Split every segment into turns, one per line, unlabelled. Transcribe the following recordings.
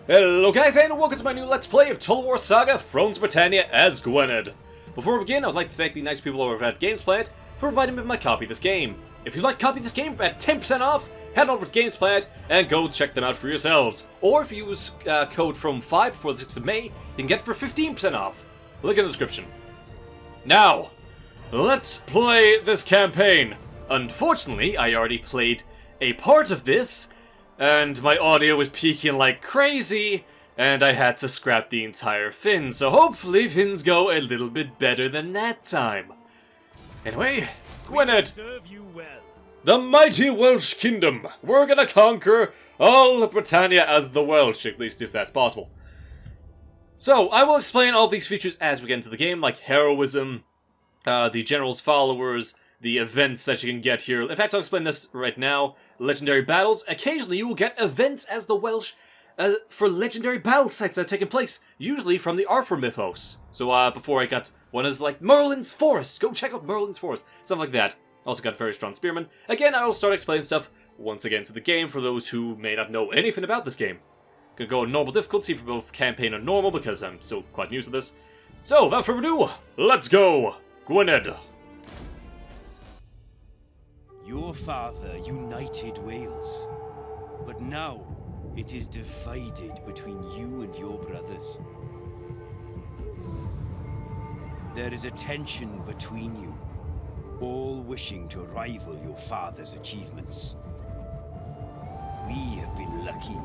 Hello guys and welcome to my new Let's Play of Total War Saga, Thrones of Britannia as Gwined. Before we begin, I would like to thank the nice people over at Gamesplanet for providing me with my copy of this game. If you'd like to copy this game at 10% off, head over to Gamesplanet and go check them out for yourselves. Or if you use code from 5 before the 6th of May, you can get it for 15% off. Link in the description. Now, let's play this campaign. Unfortunately, I already played a part of this, and my audio was peaking like crazy, and I had to scrap the entire fin, so hopefully things go a little bit better than that time. Anyway, Gwynedd, the mighty Welsh kingdom. We're gonna conquer all of Britannia as the Welsh, at least if that's possible. So, I will explain all of these features as we get into the game, like heroism, the general's followers, the events that you can get here. In fact, I'll explain this right now. Legendary battles. Occasionally, you will get events as the Welsh for legendary battle sites that have taken place, usually from the Arthur mythos. So, before I got one is like Merlin's Forest. Go check out Merlin's Forest. Something like that. Also got very strong spearmen. Again, I will start explaining stuff once again to the game for those who may not know anything about this game. Gonna go on normal difficulty for both campaign and normal because I'm still quite new to this. So, without further ado, let's go! Gwynedd.
Your father united Wales, but now it is divided between you and your brothers. There is a tension between you, all wishing to rival your father's achievements. We have been lucky.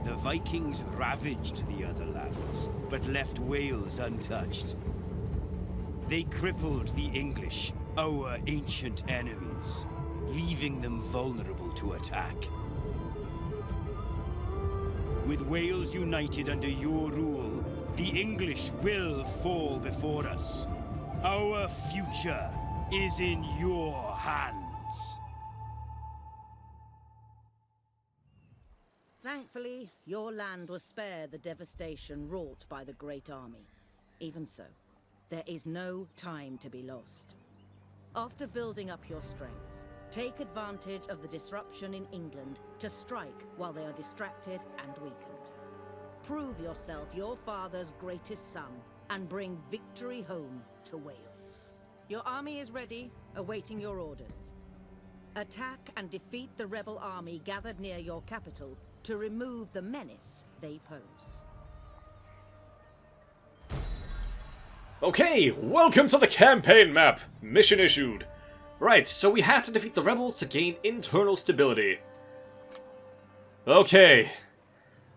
The Vikings ravaged the other lands, but left Wales untouched. They crippled the English, our ancient enemies, leaving them vulnerable to attack. With Wales united under your rule, the English will fall before us. Our future is in your hands.
Thankfully, your land was spared the devastation wrought by the Great Army. Even so, there is no time to be lost. After building up your strength, take advantage of the disruption in England to strike while they are distracted and weakened. Prove yourself your father's greatest son and bring victory home to Wales. Your army is ready, awaiting your orders. Attack and defeat the rebel army gathered near your capital to remove the menace they pose.
Okay, welcome to the campaign map. Mission issued. Right, so we have to defeat the rebels to gain internal stability. Okay.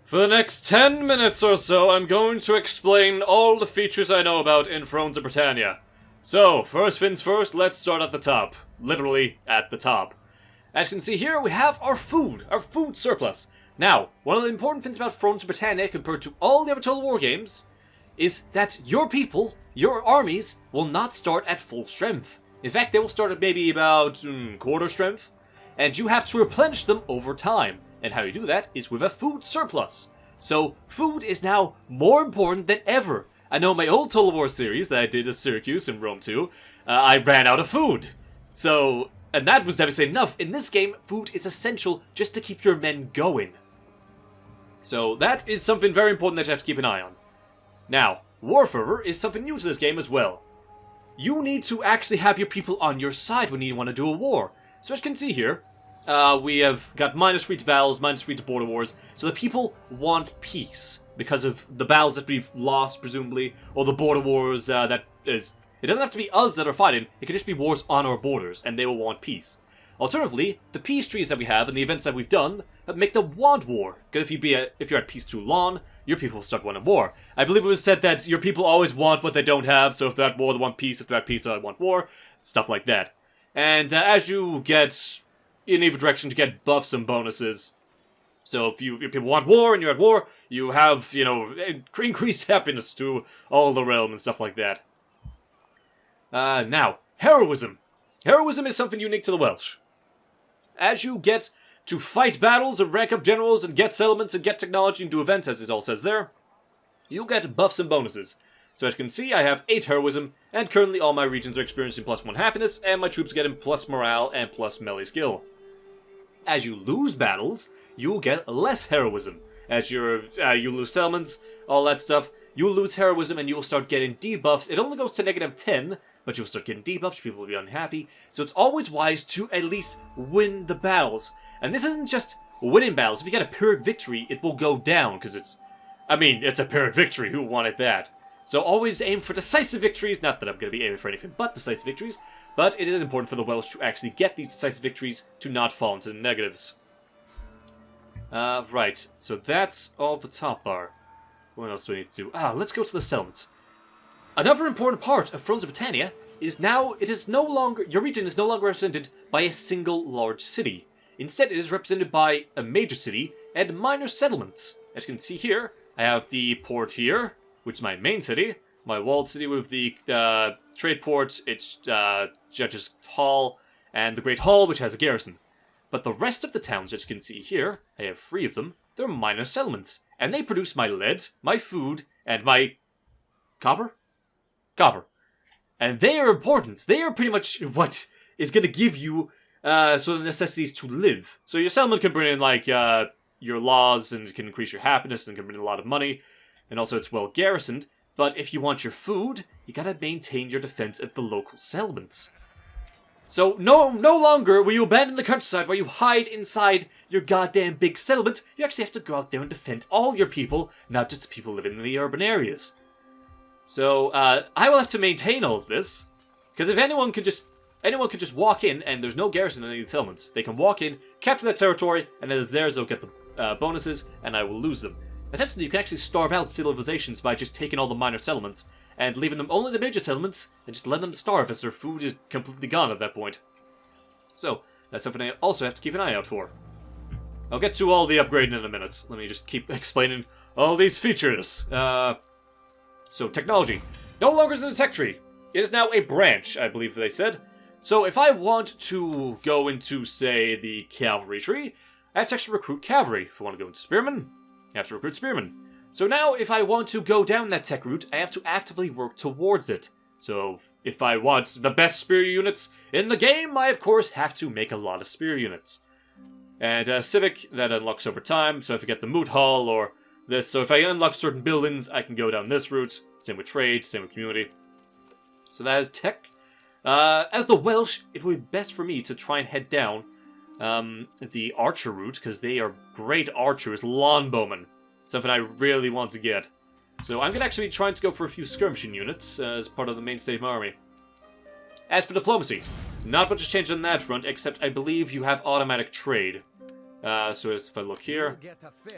For the next 10 minutes or so, I'm going to explain all the features I know about in Thrones of Britannia. So, first things first, let's start at the top. Literally, at the top. As you can see here, we have our food surplus. Now, one of the important things about Thrones of Britannia compared to all the other Total War games is that your people, your armies, will not start at full strength. In fact, they will start at maybe about quarter strength, and you have to replenish them over time. And how you do that is with a food surplus. So, food is now more important than ever. I know my old Total War series that I did at Syracuse and Rome 2, I ran out of food. So, and that was devastating enough. In this game, food is essential just to keep your men going. So, that is something very important that you have to keep an eye on. Now, war fervor is something new to this game as well. You need to actually have your people on your side when you want to do a war. So as you can see here, we have got -3 to battles, -3 to border wars, so the people want peace because of the battles that we've lost, presumably, or the border wars it doesn't have to be us that are fighting, it could just be wars on our borders, and they will want peace. Alternatively, the peace trees that we have and the events that we've done make them want war, because if you're at peace too long, your people will start wanting war. I believe it was said that your people always want what they don't have, so if they're at war, they want peace, if they're at peace, they want war, stuff like that. And as you get in either direction, you get buffs and bonuses. So if your people want war and you're at war, you have, increased happiness to all the realm and stuff like that. Now, heroism. Heroism is something unique to the Welsh. As you get to fight battles and rank up generals and get settlements and get technology and do events, as it all says there, you'll get buffs and bonuses. So as you can see, I have 8 heroism, and currently all my regions are experiencing +1 happiness, and my troops are getting plus morale and plus melee skill. As you lose battles, you'll get less heroism. as you lose settlements, all that stuff. You'll lose heroism and you'll start getting debuffs. It only goes to -10, but you'll start getting debuffs, people will be unhappy. So it's always wise to at least win the battles. And this isn't just winning battles. If you get a Pyrrhic victory, it will go down, because it's a Pyrrhic victory, who wanted that? So always aim for decisive victories, not that I'm going to be aiming for anything but decisive victories, but it is important for the Welsh to actually get these decisive victories to not fall into the negatives. Right, so that's all the top bar. What else do I need to do? Let's go to the settlements. Another important part of Thrones of Britannia is now your region is no longer represented by a single large city. Instead, it is represented by a major city and minor settlements. As you can see here, I have the port here, which is my main city, my walled city with the trade port, its Judge's Hall, and the Great Hall, which has a garrison. But the rest of the towns, as you can see here, I have 3 of them, they're minor settlements, and they produce my lead, my food, and my copper? Copper. And they are important. They are pretty much what is going to give you the necessities to live. So your settlement can bring in, like, your laws, and it can increase your happiness, and can bring in a lot of money, and also it's well garrisoned. But if you want your food, you gotta maintain your defense of the local settlements. So no longer will you abandon the countryside where you hide inside your goddamn big settlement. You actually have to go out there and defend all your people, not just the people living in the urban areas. So I will have to maintain all of this, because if anyone could just walk in and there's no garrison in any of the settlements, they can walk in, capture that territory, and then it's theirs. They'll get the bonuses, and I will lose them. Essentially, you can actually starve out civilizations by just taking all the minor settlements and leaving them only the major settlements, and just letting them starve as their food is completely gone at that point. So, that's something I also have to keep an eye out for. I'll get to all the upgrading in a minute. Let me just keep explaining all these features. So, technology. No longer is it a tech tree. It is now a branch, I believe they said. So, if I want to go into, say, the cavalry tree, I have to actually recruit cavalry. If I want to go into spearmen, I have to recruit spearmen. So now, if I want to go down that tech route, I have to actively work towards it. So, if I want the best spear units in the game, I of course have to make a lot of spear units. And Civic, that unlocks over time, so if I get the Moot Hall or this, so if I unlock certain buildings, I can go down this route. Same with trade, same with community. So that is tech. As the Welsh, it would be best for me to try and head down the archer route, because they are great archers, longbowmen. Something I really want to get. So I'm going to actually be trying to go for a few skirmishing units as part of the mainstay of my army. As for diplomacy, not much has changed on that front, except I believe you have automatic trade. So if I look here,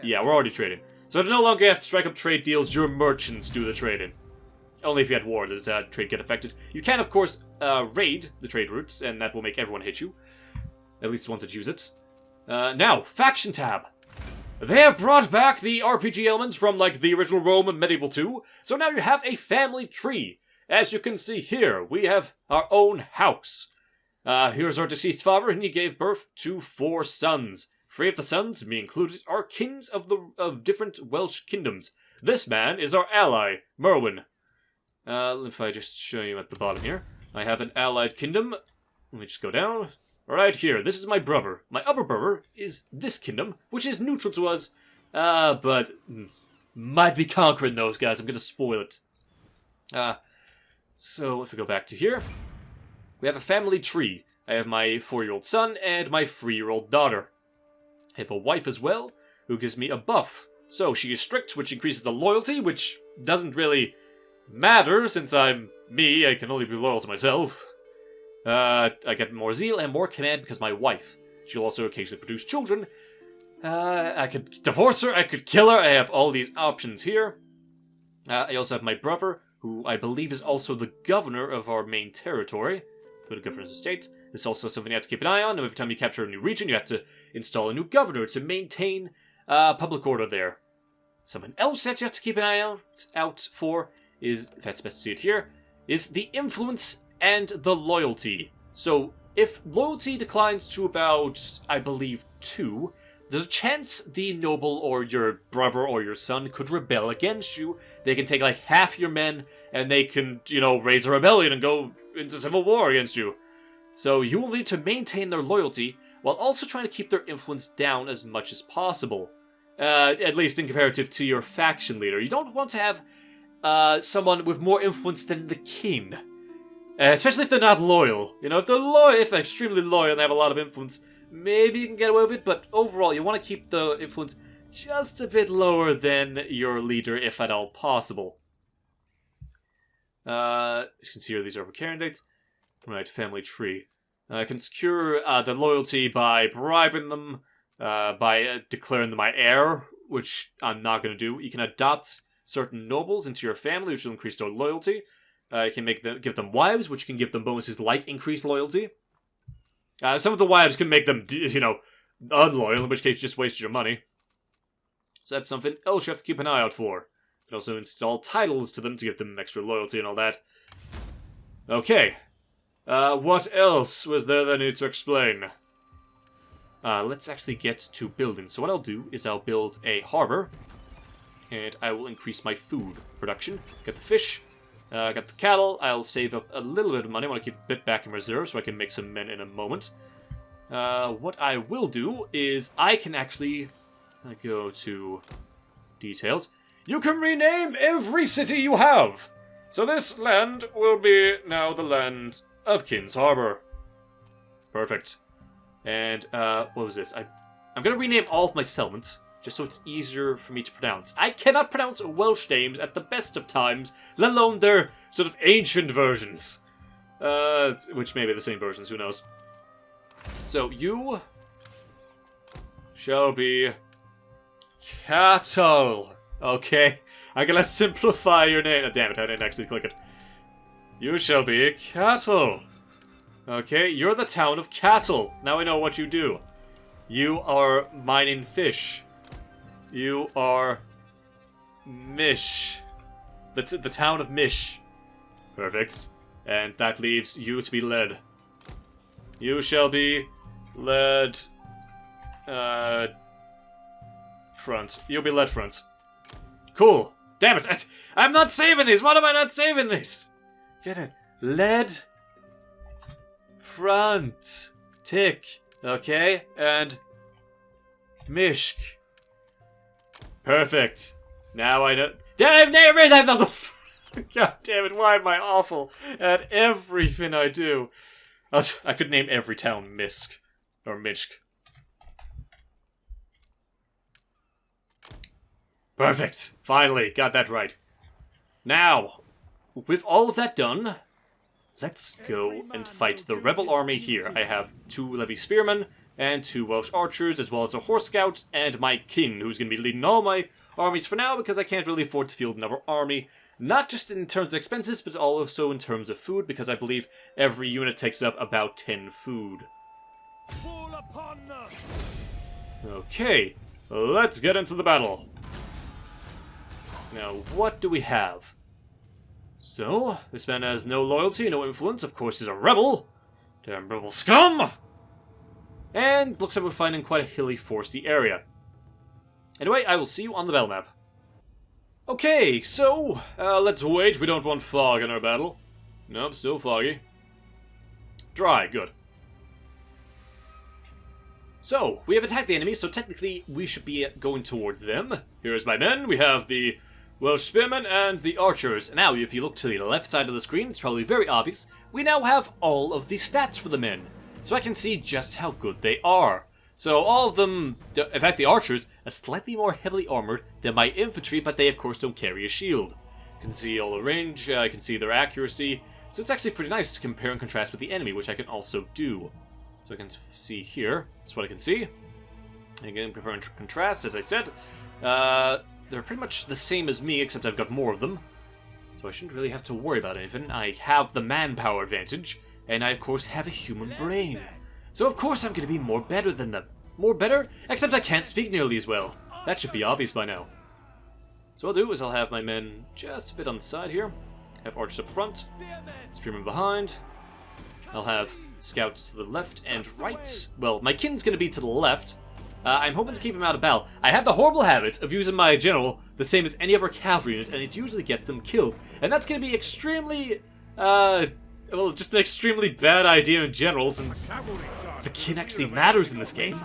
yeah, we're already trading. So I no longer have to strike up trade deals, your merchants do the trading. Only if you had war does trade get affected. You can, of course, raid the trade routes, and that will make everyone hate you. At least the ones that use it. Now, faction tab. They have brought back the RPG elements from, like, the original Rome and Medieval 2, so now you have a family tree. As you can see here, we have our own house. Here's our deceased father, and he gave birth to 4 sons. 3 of the sons, me included, are kings of different Welsh kingdoms. This man is our ally, Merwin. If I just show you at the bottom here, I have an allied kingdom. Let me just go down. Right here, this is my brother. My other brother is this kingdom, which is neutral to us, but might be conquering those guys. I'm gonna spoil it. So if we go back to here, we have a family tree. I have my 4-year-old son and my 3-year-old daughter. I have a wife as well, who gives me a buff. So she is strict, which increases the loyalty, which doesn't really matter since I'm me. I can only be loyal to myself. I get more zeal and more command because my wife. She'll also occasionally produce children. I could divorce her, I could kill her, I have all these options here. I also have my brother, who I believe is also the governor of our main territory. The governor's estate. This is also something you have to keep an eye on. Every time you capture a new region, you have to install a new governor to maintain public order there. Something else that you have to keep an eye out for is, if that's best to see it here, is the influence and the loyalty. So, if loyalty declines to about, I believe, 2, there's a chance the noble or your brother or your son could rebel against you. They can take like half your men, and they can, raise a rebellion and go into civil war against you. So you will need to maintain their loyalty, while also trying to keep their influence down as much as possible. at least in comparative to your faction leader. You don't want to have someone with more influence than the king. Especially if they're not loyal. You know, if they're loyal, if they're extremely loyal and they have a lot of influence, maybe you can get away with it, but overall, you want to keep the influence just a bit lower than your leader, if at all possible. As you can see here, these are candidates. Right, family tree. I can secure the loyalty by bribing them, by declaring them my heir, which I'm not going to do. You can adopt certain nobles into your family, which will increase their loyalty. You can give them wives, which can give them bonuses like increased loyalty. Some of the wives can make them, you know, unloyal, in which case you just waste your money. So that's something else you have to keep an eye out for. You can also install titles to them to give them extra loyalty and all that. Okay. What else was there that I need to explain? Let's actually get to building. So what I'll do is I'll build a harbor. And I will increase my food production. Get the fish. Got the cattle. I'll save up a little bit of money. I want to keep a bit back in reserve so I can make some men in a moment. What I will do is I can actually go to details. You can rename every city you have. So this land will be now the land of King's Harbour. Perfect. And what was this? I'm going to rename all of my settlements, just so it's easier for me to pronounce. I cannot pronounce Welsh names at the best of times, let alone their sort of ancient versions. Which may be the same versions, who knows. So, you shall be cattle. Okay, I'm gonna simplify your name. Oh, damn it, I didn't actually click it. You shall be cattle. Okay, you're the town of Cattle. Now we know what you do. You are mining fish. You are Mish. The town of Mish. Perfect. And that leaves you to be led. You shall be led... front. You'll be led front. Cool. Damn it. I'm not saving these. Why am I not saving these? Get it. Led front. Tick. Okay. And Mishk. Perfect. Now I know. Damn, never that motherfucker. God damn it. Why am I awful at everything I do? I could name every town Misk. Or Mishk. Perfect. Finally, got that right. Now, with all of that done, let's go and fight the rebel army here. I have 2 levy spearmen and 2 Welsh archers, as well as a horse scout, and my kin, who's going to be leading all my armies for now, because I can't really afford to field another army. Not just in terms of expenses, but also in terms of food, because I believe every unit takes up about 10 food.
Fall upon them.
Okay, let's get into the battle. Now, what do we have? So, this man has no loyalty, no influence, of course he's a rebel. Damn rebel scum! And looks like we're finding quite a hilly, foresty area. Anyway, I will see you on the battle map. Okay, so, let's wait. We don't want fog in our battle. Nope, still foggy. Dry, good. So, we have attacked the enemy, so technically we should be going towards them. Here's my men. We have the Welsh spearmen and the archers. Now, if you look to the left side of the screen, it's probably very obvious. We now have all of the stats for the men, so I can see just how good they are. So all of them, in fact the archers, are slightly more heavily armored than my infantry, but they of course don't carry a shield. You can see all the range, I can see their accuracy, so it's actually pretty nice to compare and contrast with the enemy, which I can also do. So I can see here, that's what I can see. And again, compare and contrast, as I said. They're pretty much the same as me, except I've got more of them. So I shouldn't really have to worry about anything. I have the manpower advantage, and I of course have a human brain. So of course I'm going to be more better than them. More better? Except I can't speak nearly as well. That should be obvious by now. So what I'll do is I'll have my men just a bit on the side here. Have archers up front. Spearmen behind. I'll have scouts to the left and right. Well, my kin's going to be to the left. I'm hoping to keep him out of battle. I have the horrible habit of using my general the same as any other cavalry unit, and it usually gets them killed. And that's going to be extremely, well, just an extremely bad idea in general, since the kin actually matters in this game.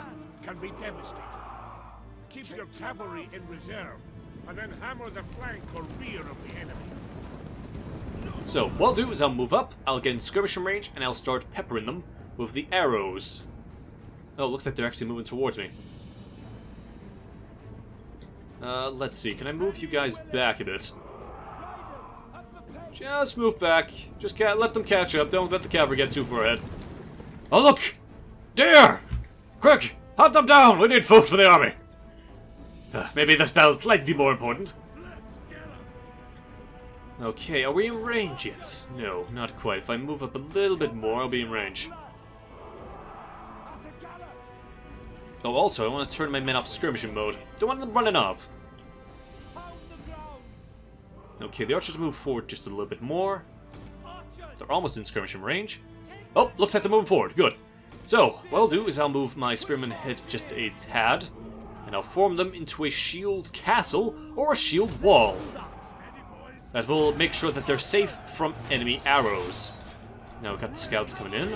Keep your cavalry in reserve, and then hammer the flank or rear of the enemy.
So, what I'll do is I'll move up, I'll get in skirmishing range, and I'll start peppering them with the arrows. Oh, looks like they're actually moving towards me. Let's see, can I move you guys back a bit? Just move back. Just let them catch up. Don't let the cavalry get too far ahead. Oh, look! Deer! Quick! Hunt them down! We need food for the army! Maybe this battle's slightly more important. Okay, are we in range yet? No, not quite. If I move up a little bit more, I'll be in range. Oh, also, I want to turn my men off skirmishing mode. Don't want them running off. Okay, the archers move forward just a little bit more. They're almost in skirmishing range. Oh, looks like they're moving forward. Good. So, what I'll do is I'll move my spearmen ahead just a tad, and I'll form them into a shield castle or a shield wall. That will make sure that they're safe from enemy arrows. Now we've got the scouts coming in.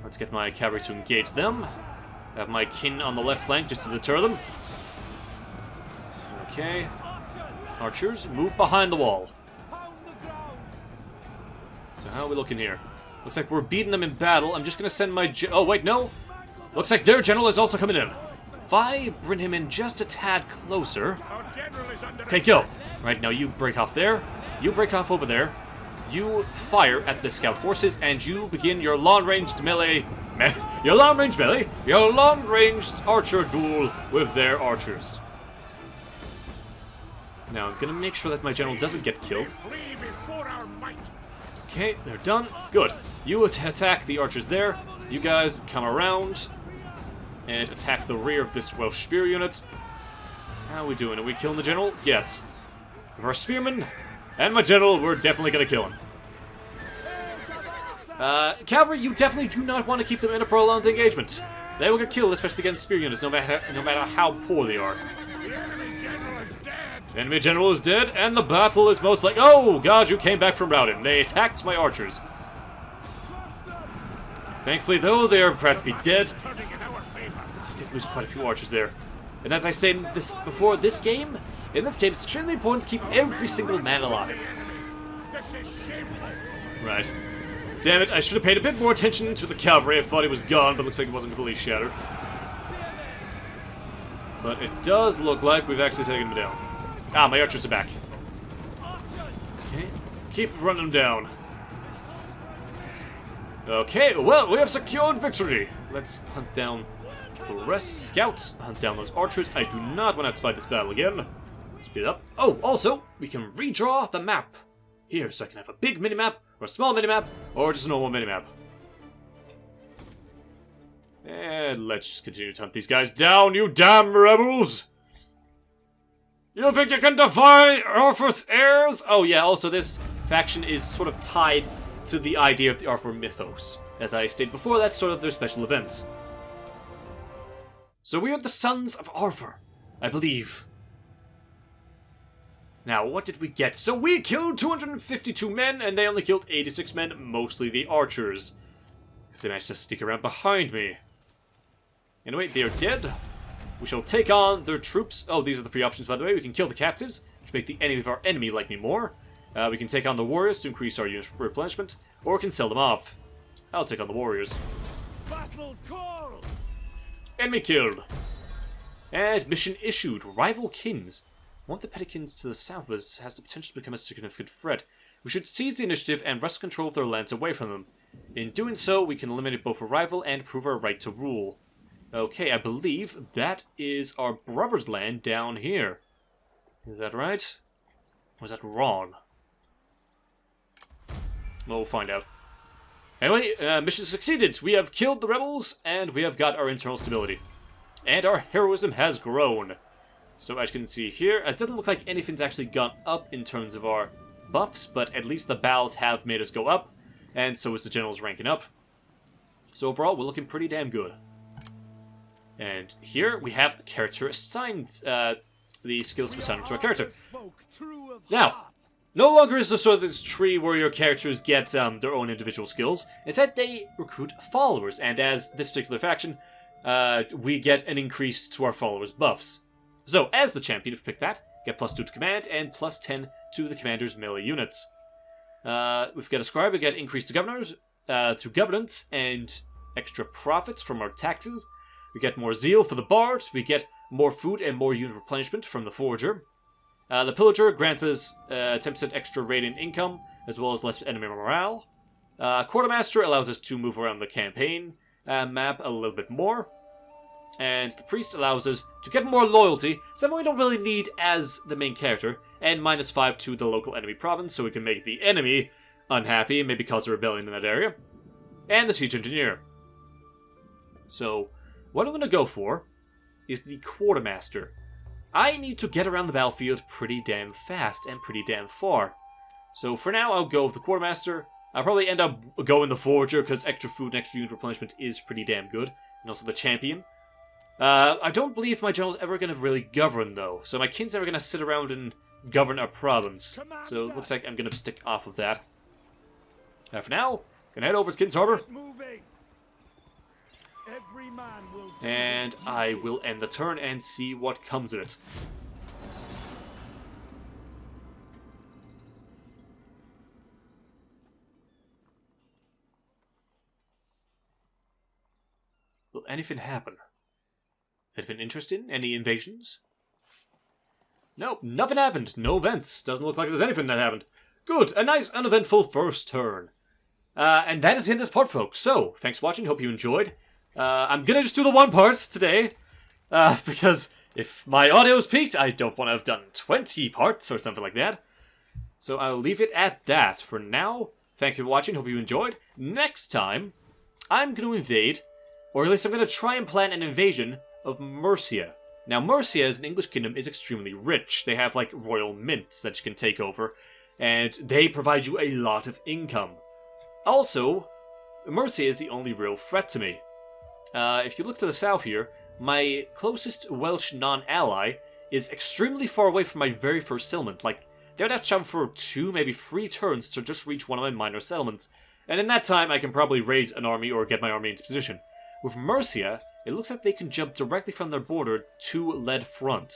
Let's get my cavalry to engage them. I have my kin on the left flank just to deter them. Okay. Archers, move behind the wall. So how are we looking here? Looks like we're beating them in battle. I'm just going to send my... Oh, wait, no. Looks like their general is also coming in. If I bring him in just a tad closer... Okay, go. Right, now you break off there. You break off over there. You fire at the scout horses, and you begin your long-ranged melee... Your long-range melee? Your long-ranged archer duel with their archers. Now, I'm gonna make sure that my general doesn't get killed. Okay, they're done. Good. You attack the archers there. You guys come around and attack the rear of this Welsh spear unit. How are we doing? Are we killing the general? Yes. With our spearmen and my general, we're definitely gonna kill him. Cavalry, you definitely do not want to keep them in a prolonged engagement. They will get killed, especially against spear units, no matter how poor they are. The enemy general is dead, and the battle is most like... Oh, God, you came back from routing. They attacked my archers. Thankfully, though, they are practically dead. I did lose quite a few archers there. And as I said before, in this game, it's extremely important to keep every single man alive. Right. Damn it, I should have paid a bit more attention to the cavalry. I thought he was gone, but looks like it wasn't completely shattered. But it does look like we've actually taken him down. Ah, my archers are back. Okay, keep running them down. Okay, well, we have secured victory. Let's hunt down the rest. Scouts, hunt down those archers. I do not want to have to fight this battle again. Speed up. Oh, also, we can redraw the map. Here, so I can have a big minimap, or a small minimap, or just a normal minimap. And let's just continue to hunt these guys down, you damn rebels! You think you can defy Arthur's heirs? Oh yeah, also this faction is sort of tied to the idea of the Arthur mythos. As I stated before, that's sort of their special event. So we are the sons of Arthur, I believe. Now, what did we get? So we killed 252 men, and they only killed 86 men, mostly the archers. Because they managed to sneak around behind me. Anyway, they are dead. We shall take on their troops. Oh, these are the free options, by the way. We can kill the captives, which make the enemy of our enemy like me more. We can take on the warriors to increase our unit replenishment, or we can sell them off. I'll take on the warriors.
Battle call!
Enemy killed. And mission issued. Rival kings. One of the pettykins to the south of us has the potential to become a significant threat. We should seize the initiative and wrest control of their lands away from them. In doing so, we can eliminate both a rival and prove our right to rule. Okay, I believe that is our brother's land down here. Is that right? Or is that wrong? Well, we'll find out. Anyway, mission succeeded. We have killed the rebels, and we have got our internal stability. And our heroism has grown. So as you can see here, it doesn't look like anything's actually gone up in terms of our buffs, but at least the battles have made us go up, and so is the generals ranking up. So overall, we're looking pretty damn good. And here we have a character assigned, the skills to assign to our character. Now, no longer is there sort of this tree where your characters get their own individual skills. Instead, they recruit followers, and as this particular faction, we get an increase to our followers' buffs. So, as the champion, if you pick that, get +2 to command and +10 to the commander's melee units. We've got a scribe, we get increase to governors, to governance, and extra profits from our taxes. We get more zeal for the bard, we get more food and more unit replenishment from the forger. The pillager grants us 10% extra radiant income, as well as less enemy morale. Quartermaster allows us to move around the campaign map a little bit more. And the priest allows us to get more loyalty, something we don't really need as the main character, and -5 to the local enemy province, so we can make the enemy unhappy and maybe cause a rebellion in that area. And the siege engineer. So, what I'm going to go for is the quartermaster. I need to get around the battlefield pretty damn fast and pretty damn far. So for now, I'll go with the quartermaster. I'll probably end up going the forger, because extra food and extra unit replenishment is pretty damn good. And also the champion. I don't believe my general's ever going to really govern, though. So my king's never going to sit around and govern a province. So it looks like I'm going to stick off of that. For now, gonna head over to King's Harbour. And I will end the turn and see what comes of it. Will anything happen? Anything interesting? Any invasions? Nope, nothing happened. No events. Doesn't look like there's anything that happened. Good, a nice uneventful first turn. And that is the end of this part, folks. So, thanks for watching. Hope you enjoyed. I'm gonna just do the one part today. Because if my audio's peaked, I don't want to have done 20 parts or something like that. So I'll leave it at that for now. Thank you for watching. Hope you enjoyed. Next time, I'm going to invade, or at least I'm going to try and plan an invasion of Mercia. Now, Mercia as an English kingdom is extremely rich. They have, like, royal mints that you can take over, and they provide you a lot of income. Also, Mercia is the only real threat to me. If you look to the south here, my closest Welsh non-ally is extremely far away from my very first settlement. Like, they would have to travel for 2, maybe 3 turns to just reach one of my minor settlements. And in that time, I can probably raise an army or get my army into position. With Mercia, it looks like they can jump directly from their border to lead front.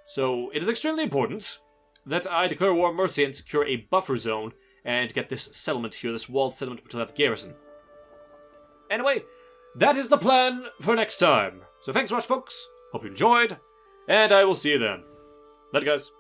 So, it is extremely important that I declare war on Mercia and secure a buffer zone and get this settlement here, this walled settlement which will have garrison. Anyway, that is the plan for next time. So thanks so much, folks. Hope you enjoyed, and I will see you then. Later, guys.